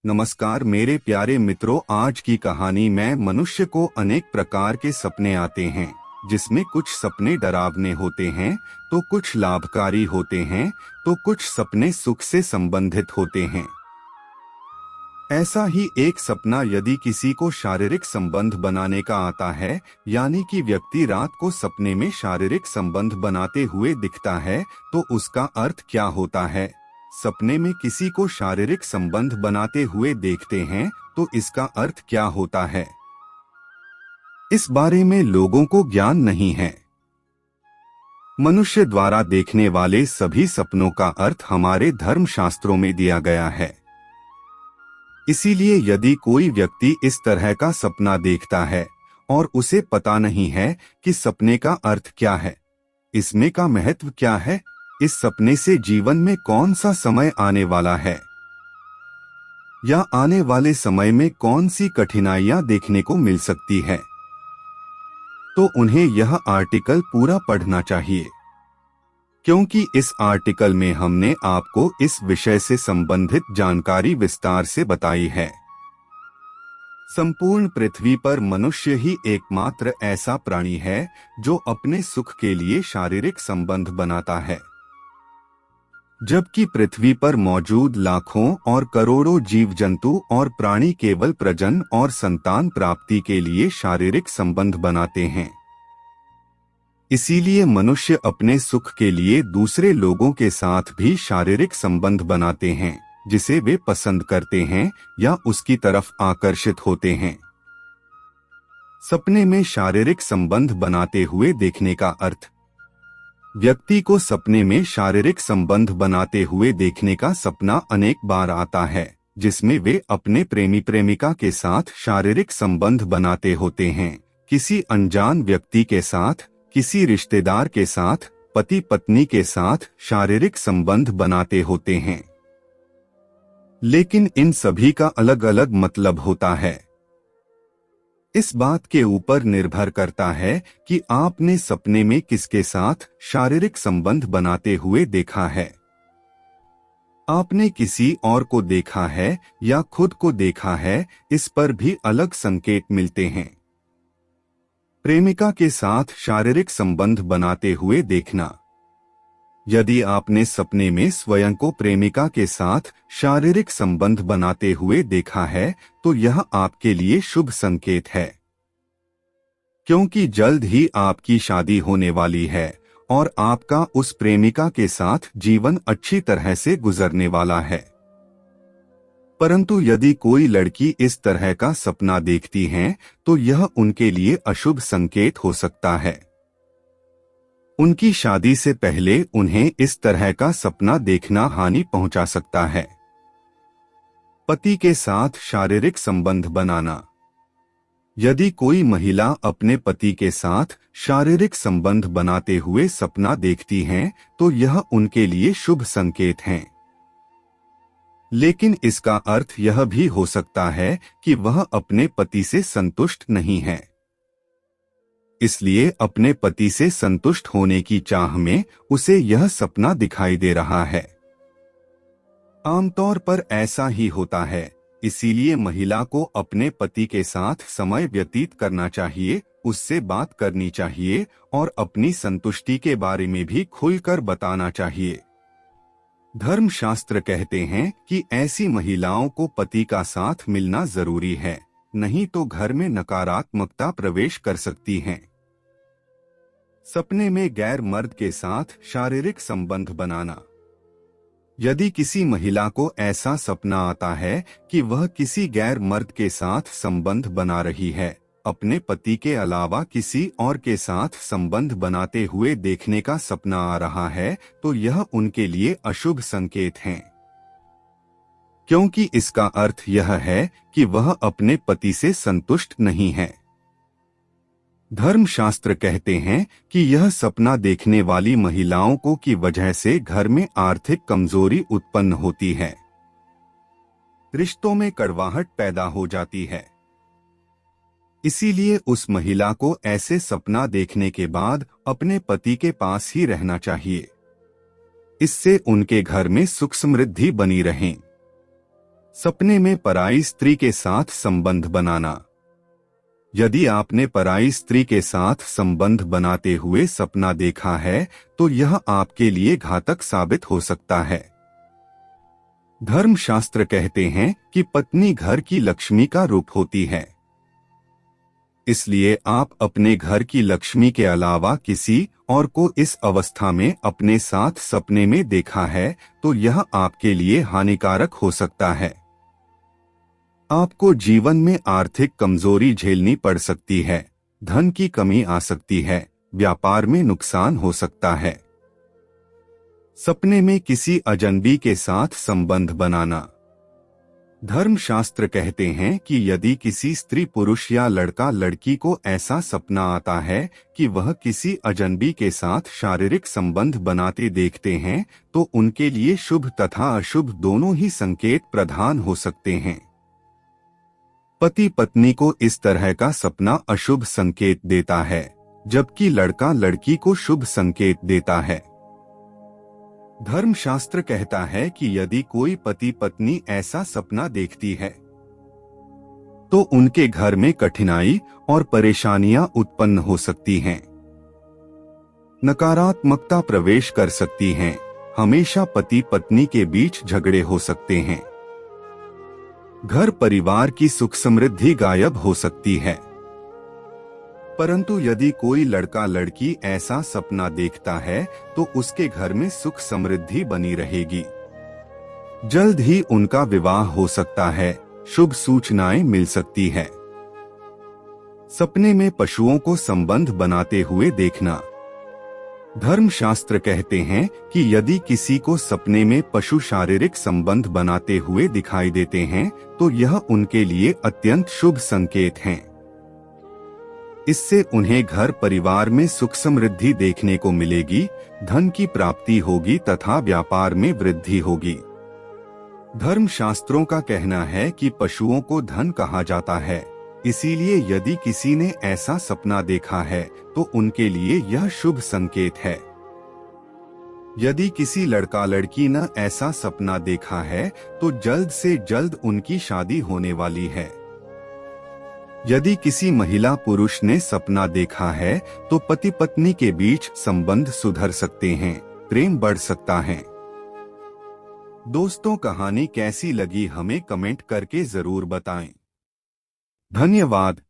नमस्कार मेरे प्यारे मित्रों, आज की कहानी में मनुष्य को अनेक प्रकार के सपने आते हैं, जिसमें कुछ सपने डरावने होते हैं तो कुछ लाभकारी होते हैं तो कुछ सपने सुख से संबंधित होते हैं। ऐसा ही एक सपना यदि किसी को शारीरिक संबंध बनाने का आता है, यानी कि व्यक्ति रात को सपने में शारीरिक संबंध बनाते हुए दिखता है, तो उसका अर्थ क्या होता है। सपने में किसी को शारीरिक संबंध बनाते हुए देखते हैं तो इसका अर्थ क्या होता है, इस बारे में लोगों को ज्ञान नहीं है। मनुष्य द्वारा देखने वाले सभी सपनों का अर्थ हमारे धर्म शास्त्रों में दिया गया है। इसीलिए यदि कोई व्यक्ति इस तरह का सपना देखता है और उसे पता नहीं है कि सपने का अर्थ क्या है, इसमें का महत्व क्या है, इस सपने से जीवन में कौन सा समय आने वाला है या आने वाले समय में कौन सी कठिनाइयां देखने को मिल सकती है, तो उन्हें यह आर्टिकल पूरा पढ़ना चाहिए, क्योंकि इस आर्टिकल में हमने आपको इस विषय से संबंधित जानकारी विस्तार से बताई है। संपूर्ण पृथ्वी पर मनुष्य ही एकमात्र ऐसा प्राणी है जो अपने सुख के लिए शारीरिक संबंध बनाता है, जबकि पृथ्वी पर मौजूद लाखों और करोड़ों जीव जंतु और प्राणी केवल प्रजनन और संतान प्राप्ति के लिए शारीरिक संबंध बनाते हैं। इसीलिए मनुष्य अपने सुख के लिए दूसरे लोगों के साथ भी शारीरिक संबंध बनाते हैं, जिसे वे पसंद करते हैं या उसकी तरफ आकर्षित होते हैं। सपने में शारीरिक संबंध बनाते हुए देखने का अर्थ। व्यक्ति को सपने में शारीरिक संबंध बनाते हुए देखने का सपना अनेक बार आता है, जिसमें वे अपने प्रेमी प्रेमिका के साथ शारीरिक संबंध बनाते होते हैं, किसी अनजान व्यक्ति के साथ, किसी रिश्तेदार के साथ, पति पत्नी के साथ शारीरिक संबंध बनाते होते हैं। लेकिन इन सभी का अलग अलग मतलब होता है। इस बात के ऊपर निर्भर करता है कि आपने सपने में किसके साथ शारीरिक संबंध बनाते हुए देखा है। आपने किसी और को देखा है या खुद को देखा है, इस पर भी अलग संकेत मिलते हैं। प्रेमिका के साथ शारीरिक संबंध बनाते हुए देखना। यदि आपने सपने में स्वयं को प्रेमिका के साथ शारीरिक संबंध बनाते हुए देखा है, तो यह आपके लिए शुभ संकेत है, क्योंकि जल्द ही आपकी शादी होने वाली है और आपका उस प्रेमिका के साथ जीवन अच्छी तरह से गुजरने वाला है। परंतु यदि कोई लड़की इस तरह का सपना देखती है, तो यह उनके लिए अशुभ संकेत हो सकता है। उनकी शादी से पहले उन्हें इस तरह का सपना देखना हानि पहुंचा सकता है। पति के साथ शारीरिक संबंध बनाना। यदि कोई महिला अपने पति के साथ शारीरिक संबंध बनाते हुए सपना देखती हैं, तो यह उनके लिए शुभ संकेत है। लेकिन इसका अर्थ यह भी हो सकता है कि वह अपने पति से संतुष्ट नहीं है। इसलिए अपने पति से संतुष्ट होने की चाह में उसे यह सपना दिखाई दे रहा है। आमतौर पर ऐसा ही होता है, इसीलिए महिला को अपने पति के साथ समय व्यतीत करना चाहिए, उससे बात करनी चाहिए और अपनी संतुष्टि के बारे में भी खुलकर बताना चाहिए। धर्मशास्त्र कहते हैं कि ऐसी महिलाओं को पति का साथ मिलना जरूरी है, नहीं तो घर में नकारात्मकता प्रवेश कर सकती है। सपने में गैर मर्द के साथ शारीरिक संबंध बनाना। यदि किसी महिला को ऐसा सपना आता है कि वह किसी गैर मर्द के साथ संबंध बना रही है, अपने पति के अलावा किसी और के साथ संबंध बनाते हुए देखने का सपना आ रहा है, तो यह उनके लिए अशुभ संकेत है, क्योंकि इसका अर्थ यह है कि वह अपने पति से संतुष्ट नहीं है। धर्मशास्त्र कहते हैं कि यह सपना देखने वाली महिलाओं को की वजह से घर में आर्थिक कमजोरी उत्पन्न होती है, रिश्तों में कड़वाहट पैदा हो जाती है। इसीलिए उस महिला को ऐसे सपना देखने के बाद अपने पति के पास ही रहना चाहिए। इससे उनके घर में सुख समृद्धि बनी रहे। सपने में पराई स्त्री के साथ संबंध बनाना। यदि आपने पराई स्त्री के साथ संबंध बनाते हुए सपना देखा है तो यह आपके लिए घातक साबित हो सकता है। धर्मशास्त्र कहते हैं कि पत्नी घर की लक्ष्मी का रूप होती है, इसलिए आप अपने घर की लक्ष्मी के अलावा किसी और को इस अवस्था में अपने साथ सपने में देखा है तो यह आपके लिए हानिकारक हो सकता है। आपको जीवन में आर्थिक कमजोरी झेलनी पड़ सकती है, धन की कमी आ सकती है, व्यापार में नुकसान हो सकता है। सपने में किसी अजनबी के साथ संबंध बनाना। धर्मशास्त्र कहते हैं कि यदि किसी स्त्री पुरुष या लड़का लड़की को ऐसा सपना आता है कि वह किसी अजनबी के साथ शारीरिक संबंध बनाते देखते हैं तो उनके लिए शुभ तथा अशुभ दोनों ही संकेत प्रदान हो सकते हैं। पति पत्नी को इस तरह का सपना अशुभ संकेत देता है, जबकि लड़का लड़की को शुभ संकेत देता है। धर्मशास्त्र कहता है कि यदि कोई पति पत्नी ऐसा सपना देखती है तो उनके घर में कठिनाई और परेशानियां उत्पन्न हो सकती हैं। नकारात्मकता प्रवेश कर सकती हैं, हमेशा पति पत्नी के बीच झगड़े हो सकते हैं। घर परिवार की सुख समृद्धि गायब हो सकती है। परंतु यदि कोई लड़का लड़की ऐसा सपना देखता है तो उसके घर में सुख समृद्धि बनी रहेगी। जल्द ही उनका विवाह हो सकता है, शुभ सूचनाएं मिल सकती है। सपने में पशुओं को संबंध बनाते हुए देखना। धर्मशास्त्र कहते हैं कि यदि किसी को सपने में पशु शारीरिक संबंध बनाते हुए दिखाई देते हैं तो यह उनके लिए अत्यंत शुभ संकेत हैं। इससे उन्हें घर परिवार में सुख समृद्धि देखने को मिलेगी, धन की प्राप्ति होगी तथा व्यापार में वृद्धि होगी। धर्मशास्त्रों का कहना है कि पशुओं को धन कहा जाता है, इसीलिए यदि किसी ने ऐसा सपना देखा है तो उनके लिए यह शुभ संकेत है। यदि किसी लड़का लड़की ने ऐसा सपना देखा है तो जल्द से जल्द उनकी शादी होने वाली है। यदि किसी महिला पुरुष ने सपना देखा है तो पति पत्नी के बीच संबंध सुधर सकते हैं, प्रेम बढ़ सकता है। दोस्तों, कहानी कैसी लगी हमें कमेंट करके जरूर बताएं। धन्यवाद।